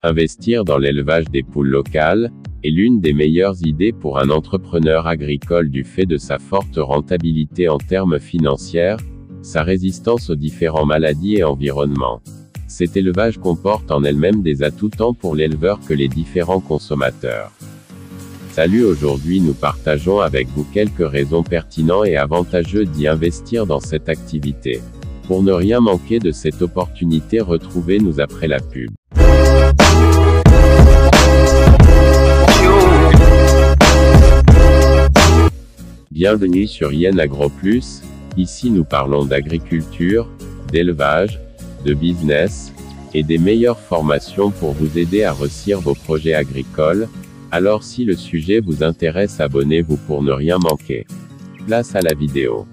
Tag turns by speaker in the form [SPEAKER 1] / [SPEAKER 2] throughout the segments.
[SPEAKER 1] Investir dans l'élevage des poules locales est l'une des meilleures idées pour un entrepreneur agricole du fait de sa forte rentabilité en termes financiers, sa résistance aux différentes maladies et environnements. Cet élevage comporte en elle-même des atouts tant pour l'éleveur que les différents consommateurs. Salut, aujourd'hui nous partageons avec vous quelques raisons pertinentes et avantageuses d'y investir dans cette activité. Pour ne rien manquer de cette opportunité, retrouvez-nous après la pub. Bienvenue sur Yen Agro Plus, ici nous parlons d'agriculture, d'élevage, de business, et des meilleures formations pour vous aider à réussir vos projets agricoles. Alors si le sujet vous intéresse, abonnez-vous pour ne rien manquer. Place à la vidéo.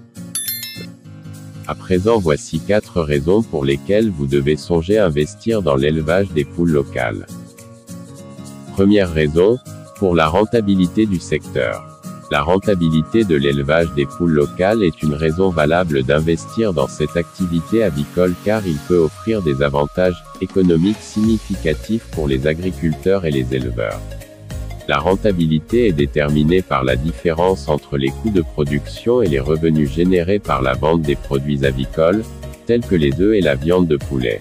[SPEAKER 1] À présent, voici 4 raisons pour lesquelles vous devez songer à investir dans l'élevage des poules locales. Première raison, pour la rentabilité du secteur. La rentabilité de l'élevage des poules locales est une raison valable d'investir dans cette activité avicole car il peut offrir des avantages économiques significatifs pour les agriculteurs et les éleveurs. La rentabilité est déterminée par la différence entre les coûts de production et les revenus générés par la vente des produits avicoles, tels que les œufs et la viande de poulet.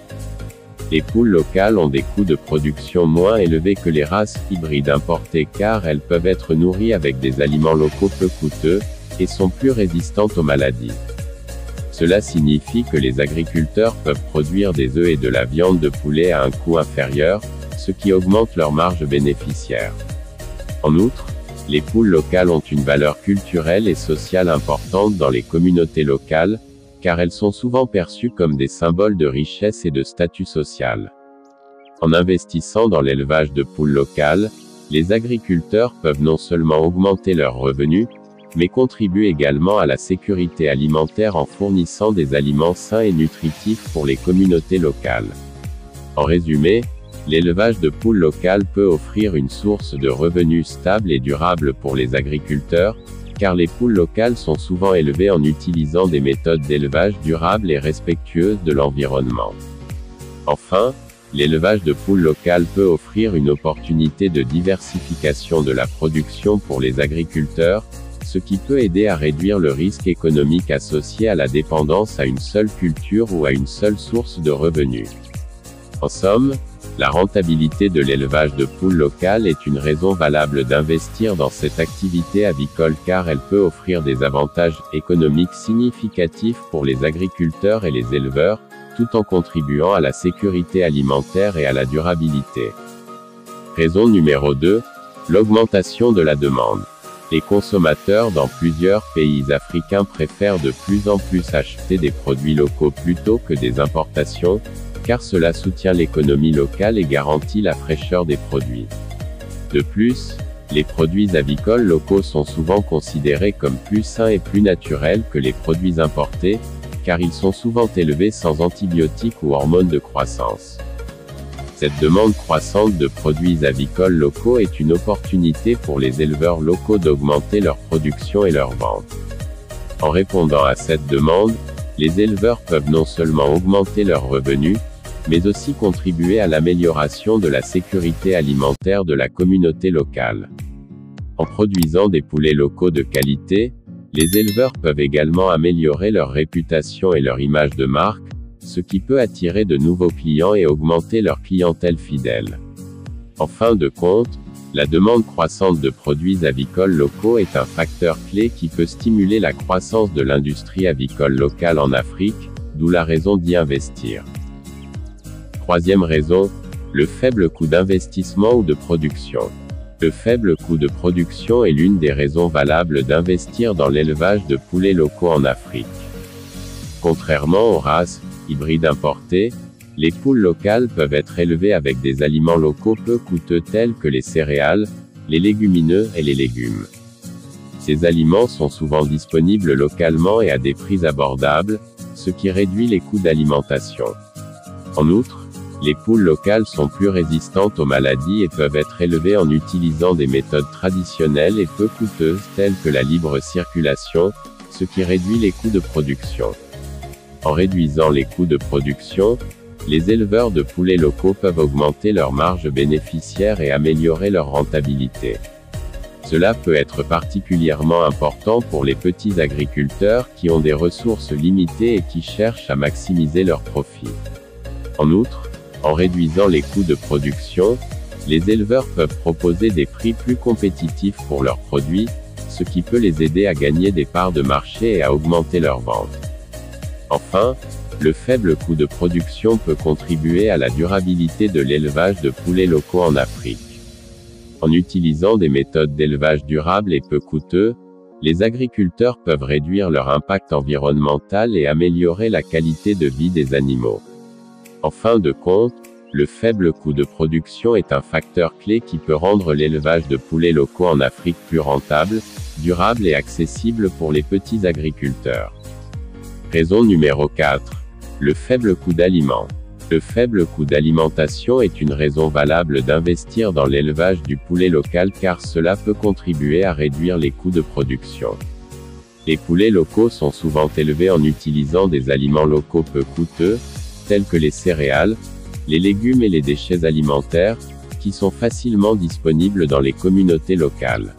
[SPEAKER 1] Les poules locales ont des coûts de production moins élevés que les races hybrides importées car elles peuvent être nourries avec des aliments locaux peu coûteux, et sont plus résistantes aux maladies. Cela signifie que les agriculteurs peuvent produire des œufs et de la viande de poulet à un coût inférieur, ce qui augmente leur marge bénéficiaire. En outre, les poules locales ont une valeur culturelle et sociale importante dans les communautés locales, car elles sont souvent perçues comme des symboles de richesse et de statut social. En investissant dans l'élevage de poules locales, les agriculteurs peuvent non seulement augmenter leurs revenus, mais contribuent également à la sécurité alimentaire en fournissant des aliments sains et nutritifs pour les communautés locales. En résumé, l'élevage de poules locales peut offrir une source de revenus stable et durable pour les agriculteurs, car les poules locales sont souvent élevées en utilisant des méthodes d'élevage durables et respectueuses de l'environnement. Enfin, l'élevage de poules locales peut offrir une opportunité de diversification de la production pour les agriculteurs, ce qui peut aider à réduire le risque économique associé à la dépendance à une seule culture ou à une seule source de revenus. En somme, la rentabilité de l'élevage de poules locales est une raison valable d'investir dans cette activité avicole car elle peut offrir des avantages économiques significatifs pour les agriculteurs et les éleveurs, tout en contribuant à la sécurité alimentaire et à la durabilité. Raison numéro 2, l'augmentation de la demande. Les consommateurs dans plusieurs pays africains préfèrent de plus en plus acheter des produits locaux plutôt que des importations, car cela soutient l'économie locale et garantit la fraîcheur des produits. De plus, les produits avicoles locaux sont souvent considérés comme plus sains et plus naturels que les produits importés, car ils sont souvent élevés sans antibiotiques ou hormones de croissance. Cette demande croissante de produits avicoles locaux est une opportunité pour les éleveurs locaux d'augmenter leur production et leur vente. En répondant à cette demande, les éleveurs peuvent non seulement augmenter leurs revenus, mais aussi contribuer à l'amélioration de la sécurité alimentaire de la communauté locale. En produisant des poulets locaux de qualité, les éleveurs peuvent également améliorer leur réputation et leur image de marque, ce qui peut attirer de nouveaux clients et augmenter leur clientèle fidèle. En fin de compte, la demande croissante de produits avicoles locaux est un facteur clé qui peut stimuler la croissance de l'industrie avicole locale en Afrique, d'où la raison d'y investir. Troisième raison, le faible coût d'investissement ou de production. Le faible coût de production est l'une des raisons valables d'investir dans l'élevage de poulets locaux en Afrique. Contrairement aux races hybrides importées, les poules locales peuvent être élevées avec des aliments locaux peu coûteux tels que les céréales, les légumineux et les légumes. Ces aliments sont souvent disponibles localement et à des prix abordables, ce qui réduit les coûts d'alimentation. En outre, les poules locales sont plus résistantes aux maladies et peuvent être élevées en utilisant des méthodes traditionnelles et peu coûteuses telles que la libre circulation, ce qui réduit les coûts de production. En réduisant les coûts de production, les éleveurs de poulets locaux peuvent augmenter leurs marges bénéficiaires et améliorer leur rentabilité. Cela peut être particulièrement important pour les petits agriculteurs qui ont des ressources limitées et qui cherchent à maximiser leurs profits. En outre, en réduisant les coûts de production, les éleveurs peuvent proposer des prix plus compétitifs pour leurs produits, ce qui peut les aider à gagner des parts de marché et à augmenter leurs ventes. Enfin, le faible coût de production peut contribuer à la durabilité de l'élevage de poulets locaux en Afrique. En utilisant des méthodes d'élevage durables et peu coûteux, les agriculteurs peuvent réduire leur impact environnemental et améliorer la qualité de vie des animaux. En fin de compte, le faible coût de production est un facteur clé qui peut rendre l'élevage de poulets locaux en Afrique plus rentable, durable et accessible pour les petits agriculteurs. Raison numéro 4. Le faible coût d'aliments. Le faible coût d'alimentation est une raison valable d'investir dans l'élevage du poulet local car cela peut contribuer à réduire les coûts de production. Les poulets locaux sont souvent élevés en utilisant des aliments locaux peu coûteux, tels que les céréales, les légumes et les déchets alimentaires, qui sont facilement disponibles dans les communautés locales.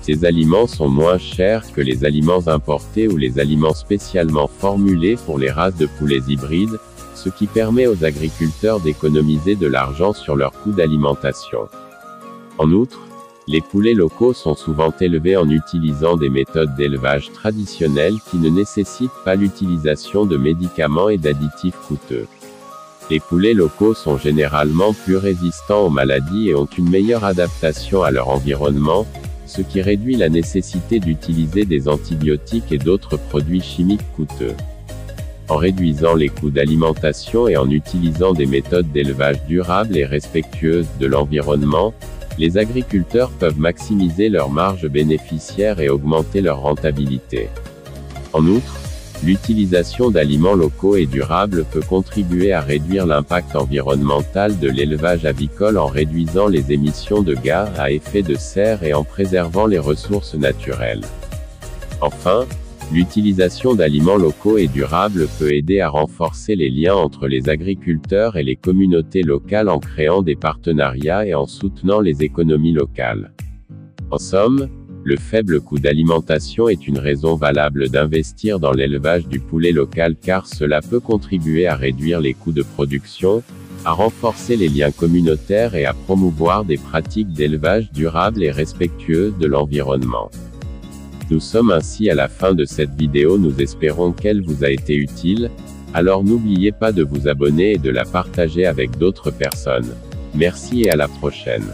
[SPEAKER 1] Ces aliments sont moins chers que les aliments importés ou les aliments spécialement formulés pour les races de poulets hybrides, ce qui permet aux agriculteurs d'économiser de l'argent sur leurs coûts d'alimentation. En outre, les poulets locaux sont souvent élevés en utilisant des méthodes d'élevage traditionnelles qui ne nécessitent pas l'utilisation de médicaments et d'additifs coûteux. Les poulets locaux sont généralement plus résistants aux maladies et ont une meilleure adaptation à leur environnement, ce qui réduit la nécessité d'utiliser des antibiotiques et d'autres produits chimiques coûteux. En réduisant les coûts d'alimentation et en utilisant des méthodes d'élevage durables et respectueuses de l'environnement, les agriculteurs peuvent maximiser leurs marges bénéficiaires et augmenter leur rentabilité. En outre, l'utilisation d'aliments locaux et durables peut contribuer à réduire l'impact environnemental de l'élevage avicole en réduisant les émissions de gaz à effet de serre et en préservant les ressources naturelles. Enfin, l'utilisation d'aliments locaux et durables peut aider à renforcer les liens entre les agriculteurs et les communautés locales en créant des partenariats et en soutenant les économies locales. En somme, le faible coût d'alimentation est une raison valable d'investir dans l'élevage du poulet local car cela peut contribuer à réduire les coûts de production, à renforcer les liens communautaires et à promouvoir des pratiques d'élevage durables et respectueuses de l'environnement. Nous sommes ainsi à la fin de cette vidéo, nous espérons qu'elle vous a été utile, alors n'oubliez pas de vous abonner et de la partager avec d'autres personnes. Merci et à la prochaine.